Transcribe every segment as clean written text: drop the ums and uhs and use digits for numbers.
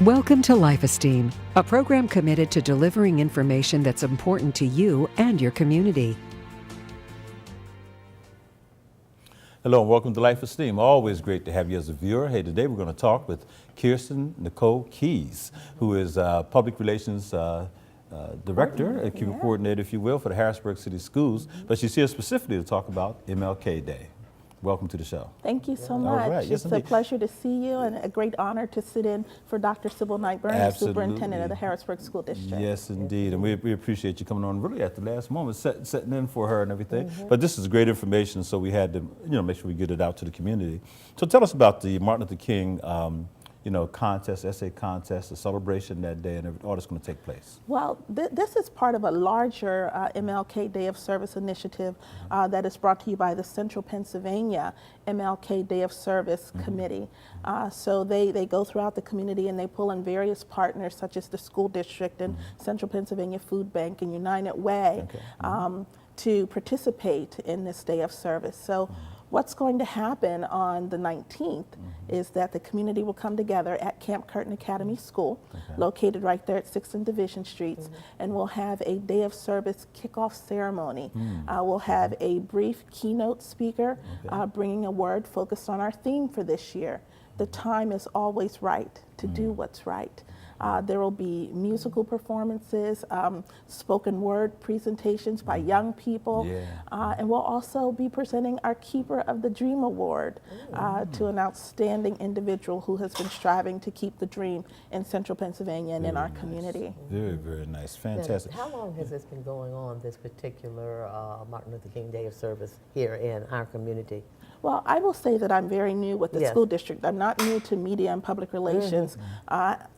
Welcome to Life Esteem, a program committed to delivering information that's important to you and your community. Hello and welcome to Life Esteem. Always great to have you as a viewer. Hey, today we're going to talk with Kristen Nicole Keys, who is Public Relations Director, a coordinator, if you will, for the Harrisburg City Schools. But she's here specifically to talk about MLK Day. Welcome to the show. Thank you so much. All right. It's a pleasure to see you and a great honor to sit in for Dr. Sybil Knight-Burns, Superintendent of the Harrisburg School District. Yes, indeed. And we appreciate you coming on really at the last moment, setting in for her and everything. But this is great information, so we had to make sure we get it out to the community. So tell us about the Martin Luther King contest, essay contest, the celebration that day, and all that's going to take place. Well, this is part of a larger MLK Day of Service initiative that is brought to you by the Central Pennsylvania MLK Day of Service Committee. So they go throughout the community and they pull in various partners such as the school district and Central Pennsylvania Food Bank and United Way to participate in this day of service. So what's going to happen on the 19th is that the community will come together at Camp Curtin Academy School, located right there at 6th and Division Streets, and we'll have a day of service kickoff ceremony. We'll have a brief keynote speaker bringing a word focused on our theme for this year. The time is always right to do what's right. There will be musical performances, spoken word presentations by young people, and we'll also be presenting our Keeper of the Dream Award to an outstanding individual who has been striving to keep the dream in Central Pennsylvania and in our community. Very, very nice. Fantastic. Now, how long has this been going on, this particular Martin Luther King Day of Service here in our community? Well, I will say that I'm very new with the school district. I'm not new to media and public relations,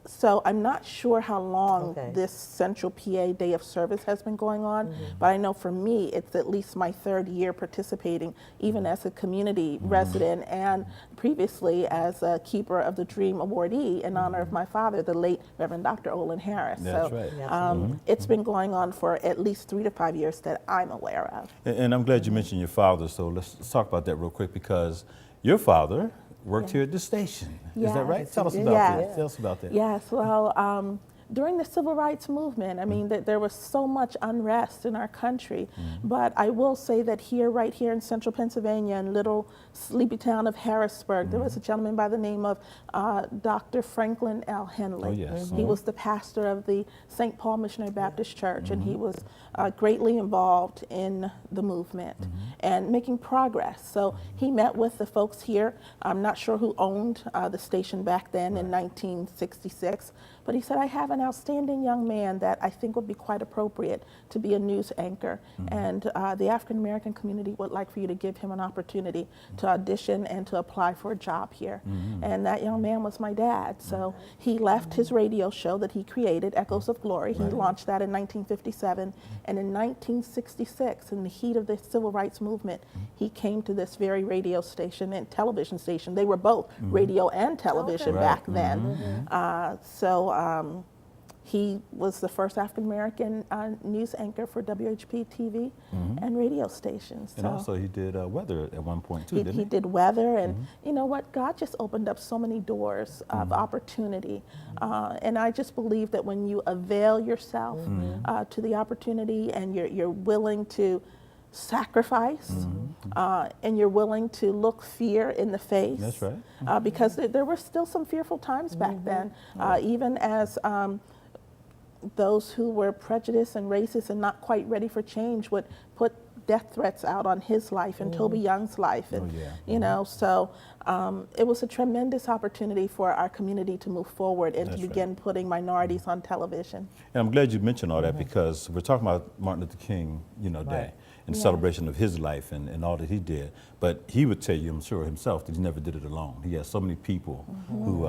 so I'm not sure how long this Central PA Day of Service has been going on, but I know for me it's at least my 3rd year participating, even as a community resident and previously as a Keeper of the Dream awardee in honor of my father, the late Reverend Dr. Olin Harris. That's so it's been going on for at least 3 to 5 years that I'm aware of. And I'm glad you mentioned your father, so let's talk about that real quick, because your father worked here at the station. Is that right? Tell us about that. Tell us about that. Yes, well, during the civil rights movement, I mean, there was so much unrest in our country, but I will say that right here in Central Pennsylvania, in little sleepy town of Harrisburg, there was a gentleman by the name of Dr. Franklin L. Henley. He was the pastor of the St. Paul Missionary Baptist Church, and he was greatly involved in the movement and making progress. So he met with the folks here. I'm not sure who owned the station back then in 1966, but he said, I have an outstanding young man that I think would be quite appropriate to be a news anchor, and the African American community would like for you to give him an opportunity to audition and to apply for a job here. And that young man was my dad. So he left his radio show that he created, Echoes of Glory. He launched that in 1957, and in 1966, in the heat of the civil rights movement, he came to this very radio station and television station. They were both radio and television back then. He was the first African-American news anchor for WHP TV and radio stations. And also he did weather at one point too, didn't he? He did weather, and you know what? God just opened up so many doors of opportunity. And I just believe that when you avail yourself to the opportunity and you're willing to sacrifice and you're willing to look fear in the face. That's right. Because there were still some fearful times back then, even as those who were prejudiced and racist and not quite ready for change would put death threats out on his life and Toby Young's life. And, you know, so it was a tremendous opportunity for our community to move forward and to begin putting minorities on television. And I'm glad you mentioned all that, because we're talking about Martin Luther King, Day, and celebration of his life and all that he did. But he would tell you, I'm sure himself, that he never did it alone. He has so many people who,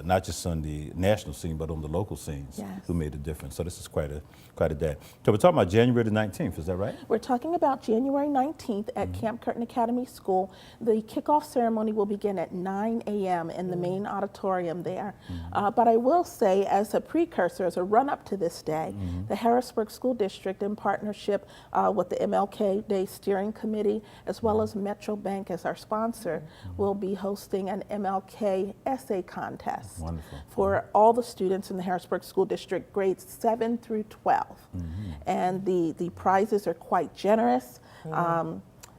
not just on the national scene, but on the local scenes who made a difference. So this is quite a day. So we're talking about January the 19th, is that right? We're talking about January 19th at Camp Curtin Academy School. The kickoff ceremony will begin at 9 a.m. in the main auditorium there. But I will say, as a precursor, as a run-up to this day, the Harrisburg School District, in partnership with the MLK Day Steering Committee, as well as Metro Bank as our sponsor, will be hosting an MLK essay contest. Wonderful. For all the students in the Harrisburg School District, grades 7 through 12. And the prizes are quite generous.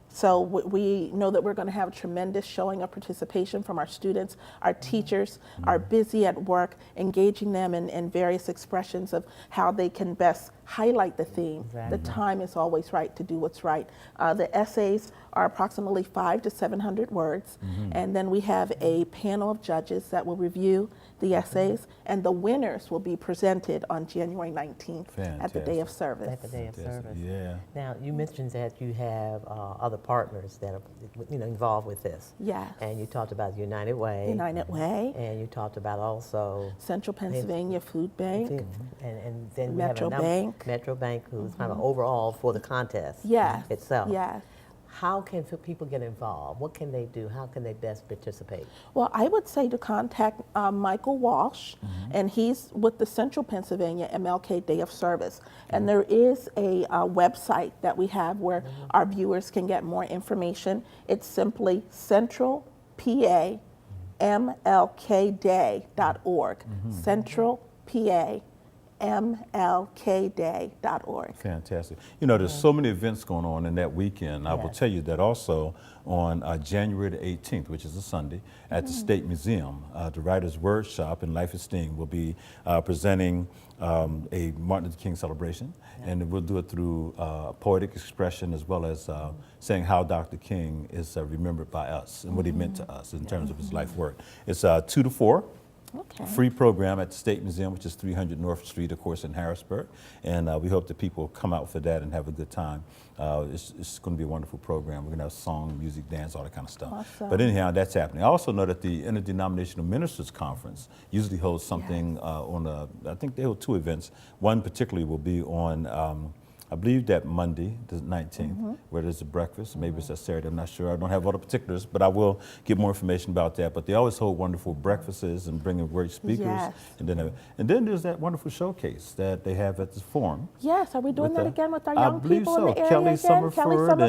So we know that we're going to have a tremendous showing of participation from our students. Our teachers are busy at work, engaging them in various expressions of how they can best highlight the theme. Exactly. The time is always right to do what's right. The essays are approximately 500 to 700 words, and then we have a panel of judges that will review the essays, and the winners will be presented on January 19th at the Day of Service. At the Day of Service. Yeah. Now, you mentioned that you have other partners that are, involved with this. Yes. And you talked about United Way. United Way, And you talked about also Central Pennsylvania Food Bank, and then Metro we have a Bank. Metro Bank, who's kind of overall for the contest Yes. itself. Yes. How can people get involved? What can they do? How can they best participate? Well, I would say to contact Michael Walsh, and he's with the Central Pennsylvania MLK Day of Service. And there is a website that we have where our viewers can get more information. It's simply centralpamlkday.org. centralpamlkday.org. Fantastic. You know, there's so many events going on in that weekend. I will tell you that also on January the 18th, which is a Sunday, at the State Museum, the Writer's Workshop and Life Esteem will be presenting a Martin Luther King celebration, and we'll do it through poetic expression as well as saying how Dr. King is remembered by us and what he meant to us in terms of his life work. It's 2 to 4. Okay. Free program at the State Museum, which is 300 North Street, of course, in Harrisburg. And we hope that people come out for that and have a good time. It's going to be a wonderful program. We're going to have song, music, dance, all that kind of stuff. Awesome. But anyhow, that's happening. I also know that the Interdenominational Ministers Conference usually holds something I think they hold 2 events. One particularly will be on I believe that Monday, the 19th, where there's a breakfast. Maybe it's that Saturday, I'm not sure. I don't have all the particulars, but I will get more information about that. But they always hold wonderful breakfasts and bring in great speakers. Yes. And then there's that wonderful showcase that they have at the forum. Yes, are we doing With that the- again with our I young believe people so. in the area Kelly again? Summerford Kelly Summerford and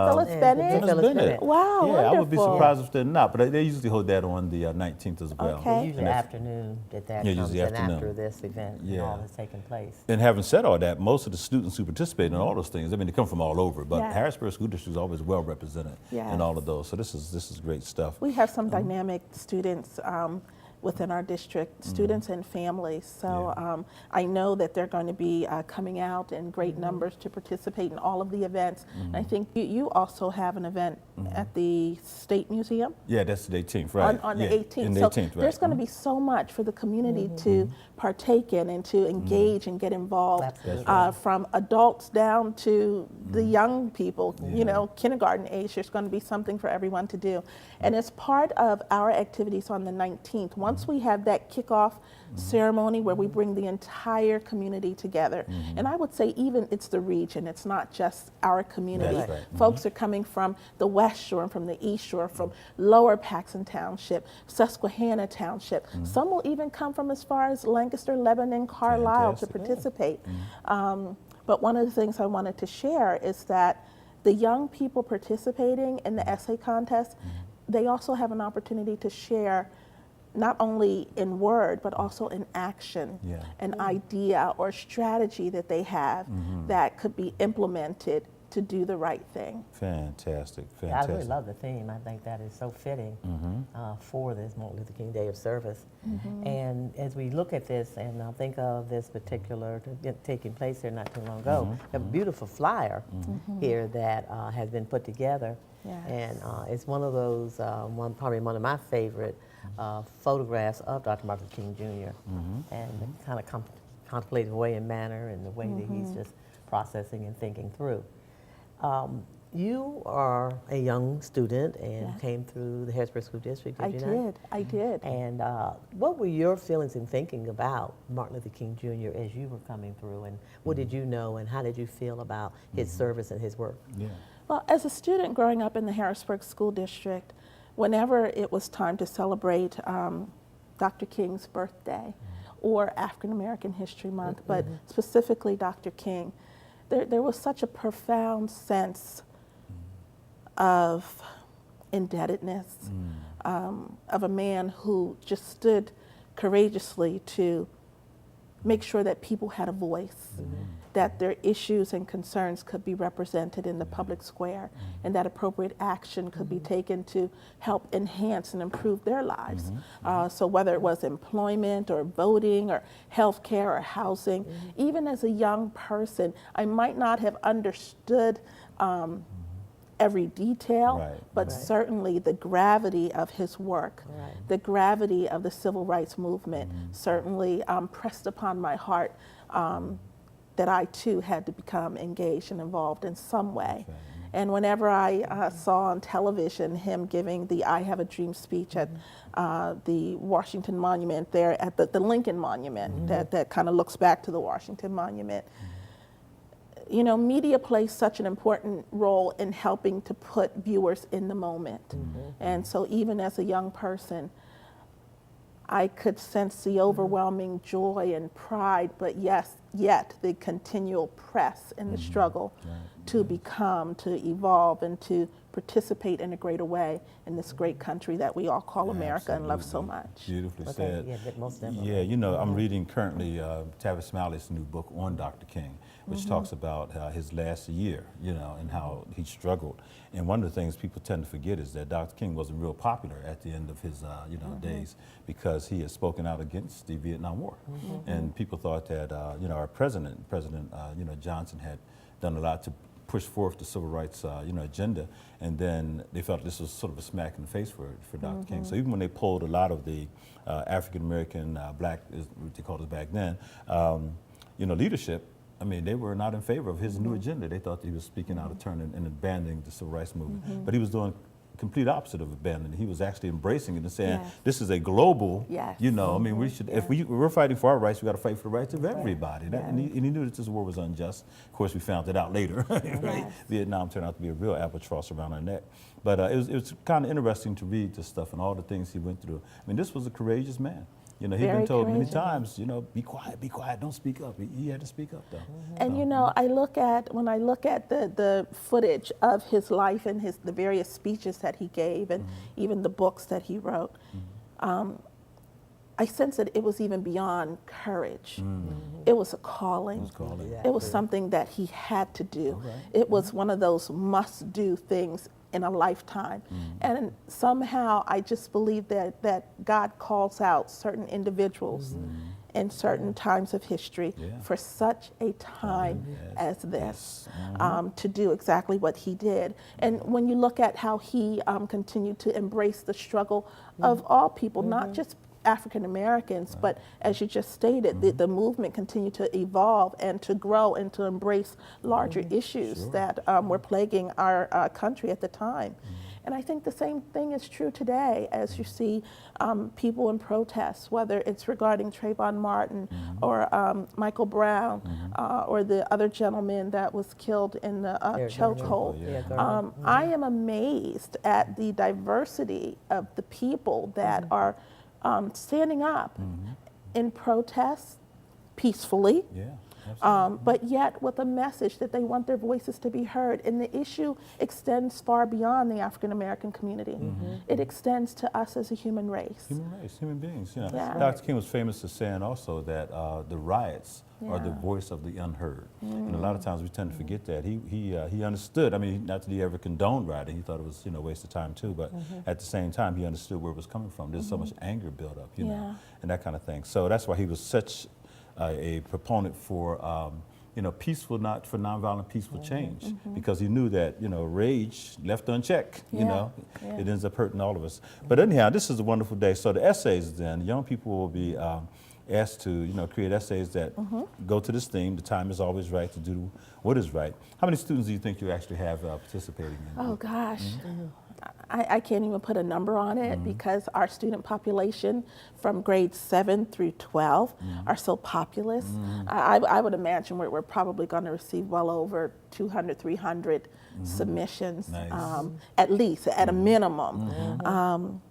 Phyllis and Bennett? Phyllis Bennett. Wow, Yeah, I would be wonderful. surprised if they're not, but they usually hold that on the 19th as well. Okay. Usually afternoon that Yeah, comes usually in afternoon. after this event and all that's taking place. And having said all that, most of the students who participate in all those things, I mean, they come from all over, but Yeah. Harrisburg School District is always well represented in all of those. So this is great stuff. We have some dynamic students within our district, students and families. So I know that they're going to be coming out in great numbers to participate in all of the events. And I think you also have an event at the State Museum. Yeah, that's the 18th, right? On the Yeah, 18th. in the So 18th, right. there's going to be so much for the community to partake in and to engage and get involved, Absolutely. from adults down to the young people, you know, kindergarten age. There's going to be something for everyone to do. And as part of our activities on the 19th, once we have that kickoff ceremony where we bring the entire community together, and I would say even it's the region, it's not just our community. That's right. Folks are coming from the West Shore and from the East Shore, from Lower Paxton Township, Susquehanna Township. Some will even come from as far as Lancaster, Lebanon, Carlisle to Fantastic. participate. But one of the things I wanted to share is that the young people participating in the essay contest, they also have an opportunity to share not only in word, but also in action, an idea or strategy that they have that could be implemented to do the right thing. Fantastic, I fantastic. really love the theme. I think that is so fitting for this Martin Luther King Day of Service. And as we look at this and think of this particular taking place here not too long ago, we have a beautiful flyer here that has been put together. Yes. And it's one of those, probably one of my favorite photographs of Dr. Martin Luther King Jr. And the kind of contemplative way and manner and the way that he's just processing and thinking through. You are a young student and came through the Harrisburg School District, did you not? I did. And what were your feelings in thinking about Martin Luther King Jr. as you were coming through, and what did you know and how did you feel about his service and his work? Yeah. Well, as a student growing up in the Harrisburg School District, whenever it was time to celebrate Dr. King's birthday or African American History Month, but specifically Dr. King, there was such a profound sense of indebtedness, of a man who just stood courageously to make sure that people had a voice, that their issues and concerns could be represented in the public square, and that appropriate action could be taken to help enhance and improve their lives. So whether it was employment or voting or healthcare or housing, even as a young person, I might not have understood every detail, but certainly the gravity of his work, the gravity of the civil rights movement certainly pressed upon my heart that I too had to become engaged and involved in some way. And whenever I saw on television him giving the I Have a Dream speech at the Washington Monument there, at the Lincoln Monument, that kind of looks back to the Washington Monument, you know, media plays such an important role in helping to put viewers in the moment. And so even as a young person, I could sense the overwhelming joy and pride, but yet the continual press and the struggle to become, to evolve, and to participate in a greater way in this great country that we all call America and love so much. Beautifully said. Yeah, most definitely. Yeah, you know, I'm reading currently Tavis Smiley's new book on Dr. King, which talks about his last year, you know, and how he struggled. And one of the things people tend to forget is that Dr. King wasn't real popular at the end of his, you know, days, because he had spoken out against the Vietnam War. And people thought that, you know, our President you know, Johnson had done a lot to push forth the civil rights, you know, agenda, and then they felt this was sort of a smack in the face for Dr. King. So even when they pulled a lot of the African American, black, is what they called it back then, you know, leadership, I mean, they were not in favor of his new agenda. They thought that he was speaking out of turn and abandoning the civil rights movement, but he was doing complete opposite of abandoning. He was actually embracing it and saying, this is a global, you know, I mean, we should, if we're fighting for our rights, we got to fight for the rights of everybody. And he knew that this war was unjust. Of course, we found it out later, right? Vietnam turned out to be a real albatross around our neck. But it was kind of interesting to read this stuff and all the things he went through. I mean, this was a courageous man. You know, he'd been told many times, you know, be quiet, don't speak up. He had to speak up, though. And you know, when I look at the footage of his life and the various speeches that he gave, and even the books that he wrote, I sense that it was even beyond courage. It was a calling. It was something that he had to do. It was one of those must-do things in a lifetime. And somehow I just believe that God calls out certain individuals in certain times of history for such a time as this, to do exactly what he did. And when you look at how he continued to embrace the struggle of all people, not just African Americans, but as you just stated, the movement continued to evolve and to grow and to embrace larger issues that were plaguing our country at the time. And I think the same thing is true today as you see people in protests, whether it's regarding Trayvon Martin or Michael Brown or the other gentleman that was killed in the chokehold. I am amazed at the diversity of the people that are standing up in protest peacefully, but yet with a message that they want their voices to be heard. And the issue extends far beyond the African American community. It extends to us as a human race. Human beings. You know, Dr. King was famous for saying also that the riots are the voice of the unheard. And a lot of times we tend to forget that. He understood. I mean, not that he ever condoned rioting. He thought it was, you know, a waste of time too. But at the same time, he understood where it was coming from. There's so much anger built up, you know, and that kind of thing. So that's why he was such a proponent for, you know, for nonviolent peaceful change, because he knew that, you know, rage left unchecked, you know, it ends up hurting all of us. But anyhow, this is a wonderful day. So the essays then, young people will be asked to, you know, create essays that go to this theme. The time is always right to do what is right. How many students do you think you actually have participating in? Oh gosh, I can't even put a number on it because our student population from grades 7 through 12 are so populous. I would imagine we're probably going to receive well over 200, 300 submissions, at least, at a minimum.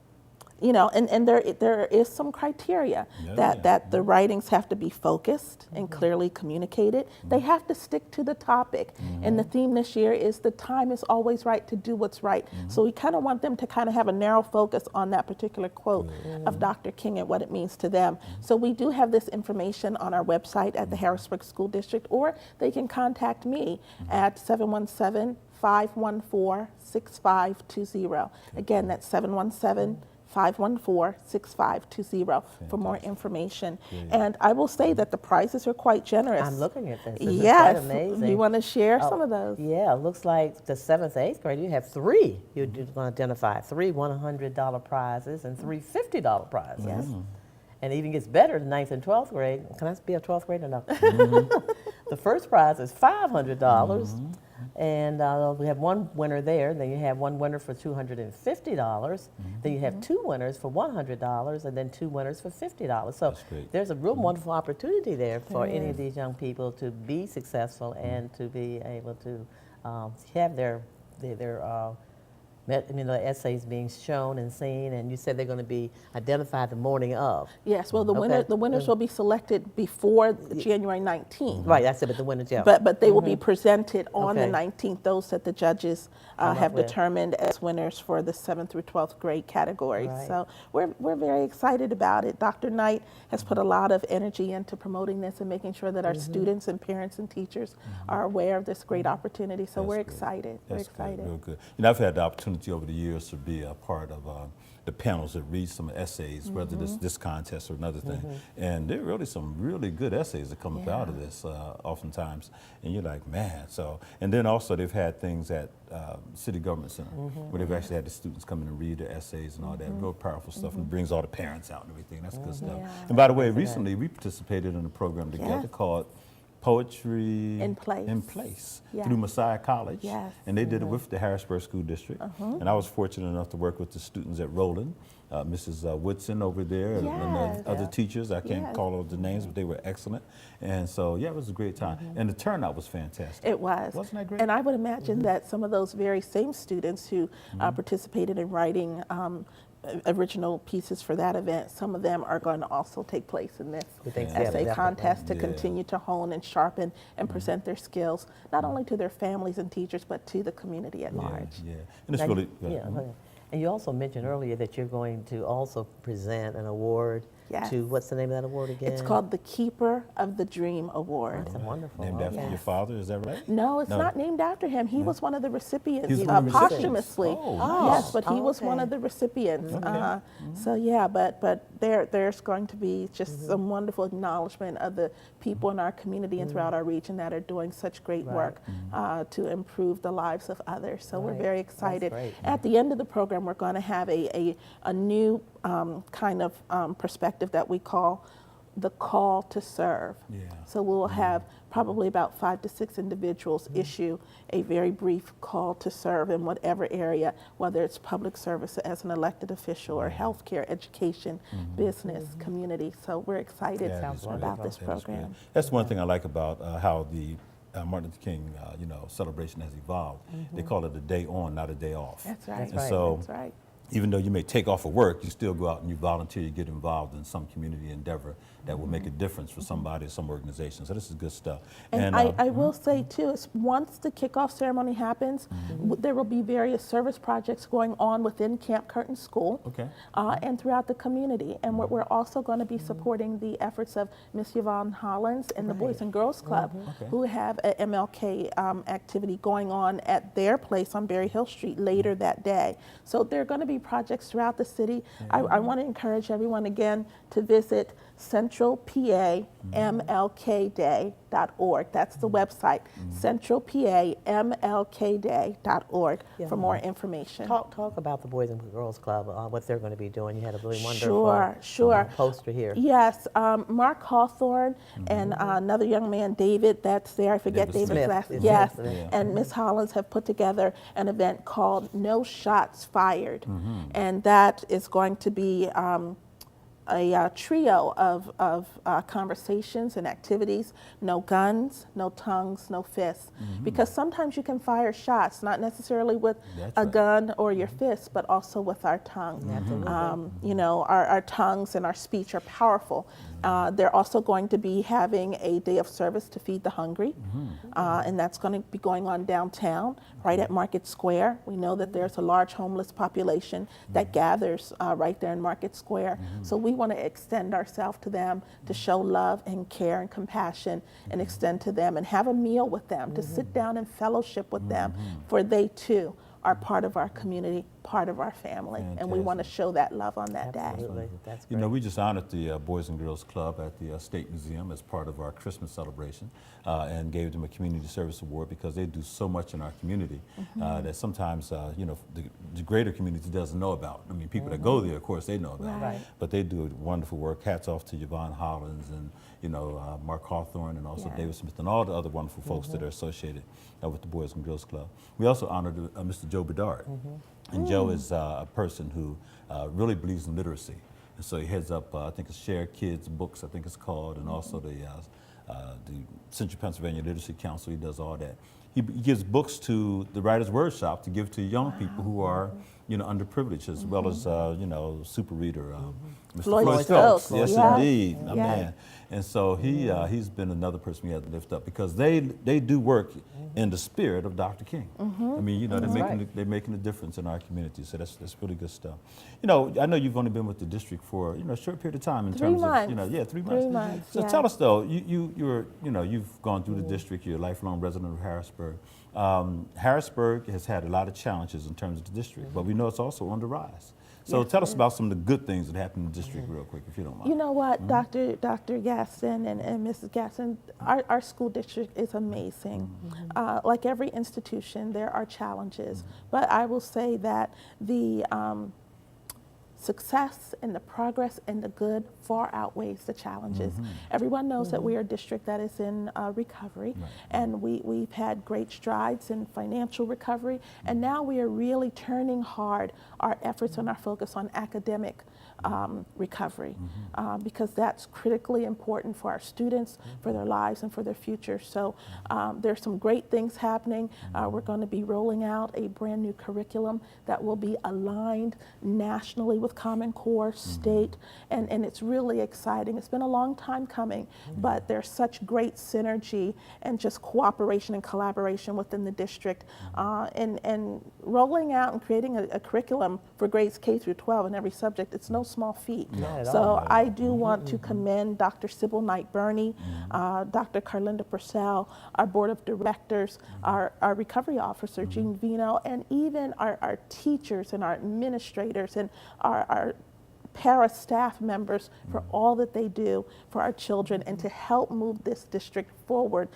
you know, and there is some criteria that the writings have to be focused and clearly communicated. They have to stick to the topic. And the theme this year is the time is always right to do what's right. So we kind of want them to kind of have a narrow focus on that particular quote of Dr. King and what it means to them. So we do have this information on our website at the Harrisburg School District, or they can contact me at 717-514-6520. Again, that's 717-514-6520 for more information. And I will say that the prizes are quite generous. I'm looking at this. This is Yes. quite amazing. You want to share some of those? Yeah, it looks like the 7th, 8th grade, you have 3. You're going to identify 3 $100 prizes and 3 $50 prizes. Yes. And it even gets better in 9th and 12th grade. Can I be a 12th grader? No. The first prize is $500. And we have 1 winner there. Then you have 1 winner for $250. Then you have 2 winners for $100, and then 2 winners for $50. So there's a real wonderful opportunity there for any of these young people to be successful and to be able to have their the essays being shown and seen, and you said they're going to be identified the morning of. Yes, well, the winners will be selected before January 19th. Right, that's it, but the winners, yeah. But they will be presented on the 19th, those that the judges have determined as winners for the 7th through 12th grade category. Right. So we're very excited about it. Dr. Knight has put a lot of energy into promoting this and making sure that our students and parents and teachers are aware of this great opportunity. So we're excited. We're excited. Real good. You know, I've had the opportunity over the years to be a part of the panels that read some essays, whether this contest or another thing. And there are really some really good essays that come out of this oftentimes. And you're like, man. So, and then also they've had things at City Government Center where they've actually had the students come in and read their essays and all that. Real powerful stuff, and it brings all the parents out and everything. That's good stuff. And by the way, recently we participated in a program together called Poetry in Place through Messiah College. Yes. And they did it with the Harrisburg School District. And I was fortunate enough to work with the students at Roland, Mrs. Woodson over there, and the other teachers. I can't call all the names, but they were excellent. And so, yeah, it was a great time. And the turnout was fantastic. It was. Wasn't that great? And I would imagine that some of those very same students who participated in writing original pieces for that event, some of them are going to also take place in this essay contest to continue to hone and sharpen and present their skills, not only to their families and teachers, but to the community at large. Yeah, and it's Now, really... And you also mentioned earlier that you're going to also present an award to, what's the name of that award again? It's called the Keeper of the Dream Award. That's wonderful. Named after your father, is that right? No, it's not named after him. He was one of the recipients posthumously. Yes, but he was one of the recipients. So yeah, but there's going to be just some wonderful acknowledgement of the people in our community and throughout our region that are doing such great work to improve the lives of others. So we're very excited. At the end of the program, we're going to have a new kind of perspective that we call the call to serve. So we'll have probably about 5 to 6 individuals issue a very brief call to serve in whatever area, whether it's public service as an elected official or healthcare, education, business, community. So we're excited about this program. That's one thing I like about how the Martin Luther King, celebration has evolved. They call it a day on, not a day off. That's right. And so, that's right. Even though you may take off of work, you still go out and you volunteer, you get involved in some community endeavor that will make a difference for somebody or some organization. So this is good stuff. And I will say too, is once the kickoff ceremony happens, there will be various service projects going on within Camp Curtin School and throughout the community. And we're also going to be supporting the efforts of Miss Yvonne Hollins and the Boys and Girls Club, who have an MLK activity going on at their place on Berry Hill Street later that day. So there are going to be projects throughout the city. I want to encourage everyone again to visit centralpamlkday.org. That's the website, centralpamlkday.org for more information. Talk about the Boys and Girls Club, what they're going to be doing. You had a really wonderful poster here. Yes, Mark Hawthorne and another young man, David, that's there. I forget David's last name. Yes, and Miss Hollins have put together an event called No Shots Fired. And that is going to be a trio of conversations and activities. No guns, no tongues, no fists. Because sometimes you can fire shots, not necessarily with That's a right. gun or your fist, but also with our tongue. Absolutely. You know, our tongues and our speech are powerful. They're also going to be having a day of service to feed the hungry, and that's going to be going on downtown, right at Market Square. We know that there's a large homeless population that gathers right there in Market Square. So we want to extend ourselves to them to show love and care and compassion and extend to them and have a meal with them, to sit down and fellowship with them, for they too are part of our community, part of our family, and we want to show that love on that day. Absolutely. That's You know, great. we just honored the Boys and Girls Club at the State Museum as part of our Christmas celebration and gave them a Community Service Award because they do so much in our community that sometimes, you know, the greater community doesn't know about. I mean, people that go there, of course, they know about Right. it. But they do wonderful work. Hats off to Yvonne Hollins and, you know, Mark Hawthorne and also Yeah. David Smith and all the other wonderful folks that are associated with the Boys and Girls Club. We also honored Mr. Joe Bedard. And Joe is a person who really believes in literacy. And so he heads up, I think it's Share Kids Books, I think it's called, and also the Central Pennsylvania Literacy Council. He does all that. He gives books to the Writers Workshop to give to young people who are, you know, underprivileged, as well as, you know, super reader, Mr. Floyd Floyd Stokes. Stokes. Yes, Yeah. indeed, my Yeah. man. And so he's been another person we had to lift up because they do work in the spirit of Dr. King. I mean, you know, they're making a difference in our community. So that's really good stuff. You know, I know you've only been with the district for, you know, a short period of time in 3 terms months. of, you know, 3 months. 3 months, So yeah. tell us though, you've gone through the district. You're a lifelong resident of Harrisburg. Harrisburg has had a lot of challenges in terms of the district, but we know it's also on the rise. So Yes, tell it us is. about some of the good things that happened in the district real quick, if you don't mind. You know what, Dr. Gaston and Mrs. Gaston, our school district is amazing. Like every institution, there are challenges, but I will say that the success and the progress and the good far outweighs the challenges. Everyone knows that we are a district that is in recovery, and we've had great strides in financial recovery, and now we are really turning hard our efforts and our focus on academic recovery, because that's critically important for our students, for their lives, and for their future. So there's some great things happening. We're going to be rolling out a brand new curriculum that will be aligned nationally with Common Core, state, and it's really exciting. It's been a long time coming, but there's such great synergy and just cooperation and collaboration within the district, and rolling out and creating a curriculum for grades K through 12 in every subject. It's no small feat. Not at So all. I do want to commend Dr. Sybil Knight-Burney, Dr. Carlinda Purcell, our board of directors, our recovery officer, Jean Vino, and even our teachers and our administrators and our para staff members for all that they do for our children and to help move this district forward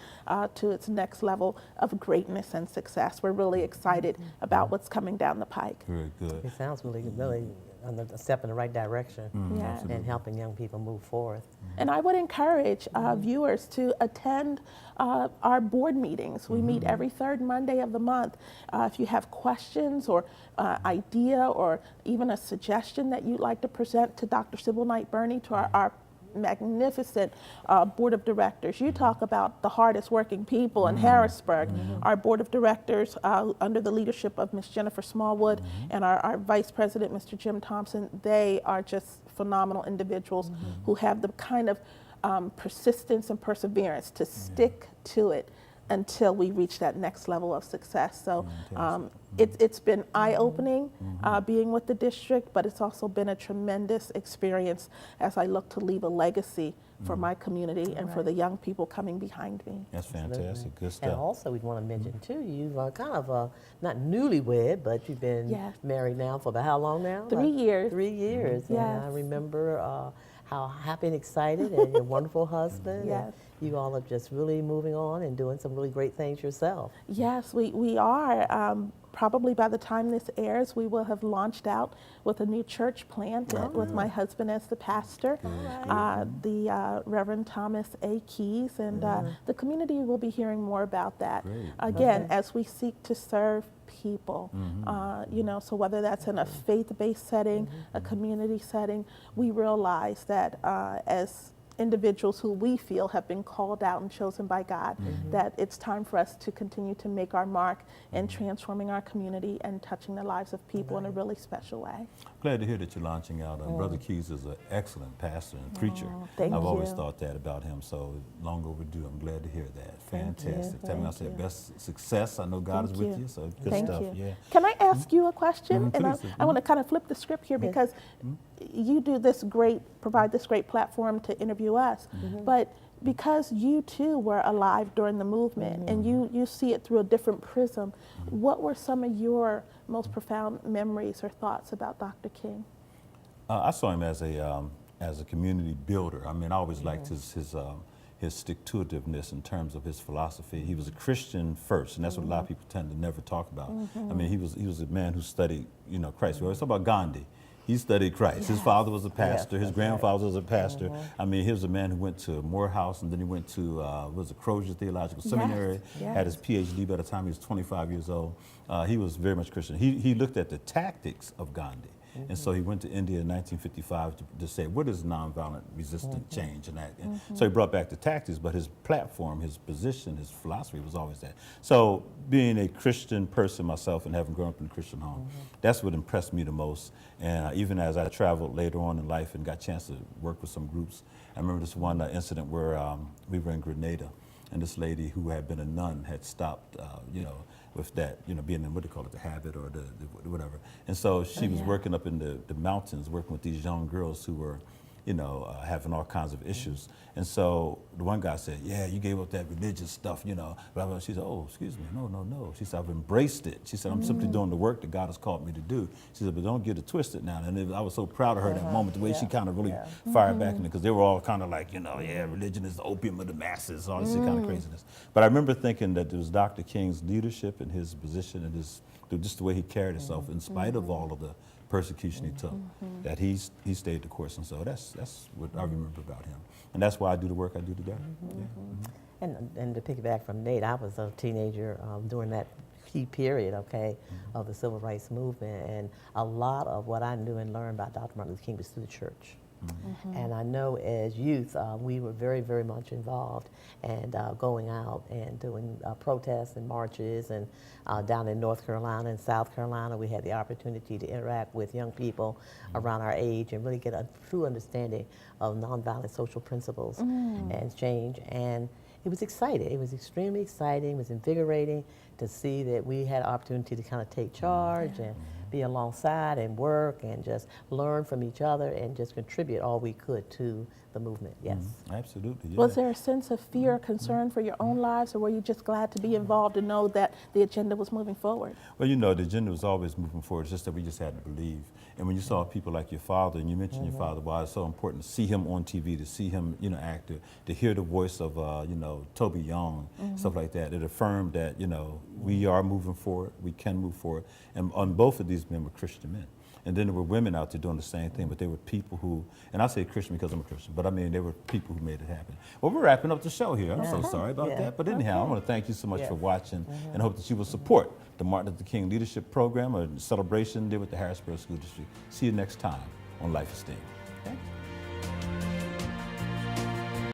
to its next level of greatness and success. We're really excited about what's coming down the pike. Very good. It sounds really a step in the right direction Yeah. and helping young people move forward. And I would encourage viewers to attend our board meetings. We meet every third Monday of the month. If you have questions or idea or even a suggestion that you'd like to present to Dr. Sybil Knight-Burney, to our magnificent board of directors. You talk about the hardest working people in Harrisburg. Our board of directors, under the leadership of Ms. Jennifer Smallwood and our vice president, Mr. Jim Thompson, they are just phenomenal individuals who have the kind of persistence and perseverance to stick to it until we reach that next level of success. So it's been eye-opening being with the district, but it's also been a tremendous experience as I look to leave a legacy for my community and for the young people coming behind me. That's fantastic. Good And stuff. also, we want to mention too, you are kind of not newlywed, but you've been Yes. married now for about how long now? 3 years. 3 years. And I Yes. remember how happy and excited and your wonderful husband. Yes. And you all are just really moving on and doing some really great things yourself. Yes, we are. Probably by the time this airs, we will have launched out with a new church plant with my husband as the pastor, the Reverend Thomas A. Keys, and the community will be hearing more about that. Great. Again, as we seek to serve people, you know, so whether that's in a faith-based setting, a community setting, we realize that as individuals who we feel have been called out and chosen by God, that it's time for us to continue to make our mark in transforming our community and touching the lives of people in a really special way. Glad to hear that you're launching out. Brother Keys is an excellent pastor and preacher. Thank I've you. always thought that about him, so long overdue. I'm glad to hear that. Fantastic. Tell me, I said best success. I know God is with you, so good Thank stuff. you. Yeah. Can I ask you a question? And Please. I want to kind of flip the script here because you do this provide this great platform to interview us, but because you too were alive during the movement and you see it through a different prism, what were some of your most profound memories or thoughts about Dr. King? I saw him as a community builder. I mean, I always liked his stick-to-itiveness in terms of his philosophy. He was a Christian first, and that's what a lot of people tend to never talk about. I mean, he was a man who studied, you know, Christ. We always talk about Gandhi. He studied Christ. Yes. His father was a pastor. His grandfather was a pastor. I mean, he was a man who went to Morehouse, and then he went to Crozier Theological Seminary. Had his PhD by the time he was 25 years old. He was very much Christian. He looked at the tactics of Gandhi. And so he went to India in 1955 to say, what is nonviolent resistant change? And that. And so he brought back the tactics, but his platform, his position, his philosophy was always that. So being a Christian person myself and having grown up in a Christian home, that's what impressed me the most. And even as I traveled later on in life and got a chance to work with some groups, I remember this one incident where we were in Grenada, and this lady who had been a nun had stopped, you know, with that, you know, being in what they call it, the habit or the whatever. And so she was working up in the mountains, working with these young girls who were, you know, having all kinds of issues. And so the one guy said, yeah, you gave up that religious stuff, you know. Blah, blah. She said, oh, excuse me, no. She said, I've embraced it. She said, I'm simply doing the work that God has called me to do. She said, but don't get it twisted now. And I was so proud of her that moment, the way she kind of really fired back in it, because they were all kind of like, you know, religion is the opium of the masses, all this kind of craziness. But I remember thinking that it was Dr. King's leadership and his position and just the way he carried himself in spite of all of the persecution he took, that he stayed the course. And so that's what I remember about him. And that's why I do the work I do today. And to piggyback from Nate, I was a teenager during that key period, of the civil rights movement. And a lot of what I knew and learned about Dr. Martin Luther King was through the church. And I know as youth, we were very, very much involved and going out and doing protests and marches. And down in North Carolina and South Carolina, we had the opportunity to interact with young people around our age and really get a true understanding of nonviolent social principles and change. And it was exciting. It was extremely exciting. It was invigorating to see that we had an opportunity to kind of take charge and be alongside and work and just learn from each other and just contribute all we could to the movement. Yes. Absolutely. Yeah. Was there a sense of fear or concern for your own lives, or were you just glad to be involved and know that the agenda was moving forward? Well, you know, the agenda was always moving forward. It's just that we just had to believe. And when you saw people like your father, and you mentioned your father, why it's so important to see him on TV, to see him, you know, act, to hear the voice of, you know, Toby Young, stuff like that. It affirmed that, you know, we are moving forward, we can move forward. And on both of these men were Christian men. And then there were women out there doing the same thing, but they were people who, and I say Christian because I'm a Christian, but I mean, they were people who made it happen. Well, we're wrapping up the show here. I'm so sorry about that. But anyhow, I want to thank you so much for watching and hope that you will support the Martin Luther King Leadership Program, or celebration there with the Harrisburg School District. See you next time on Life Esteem. Okay?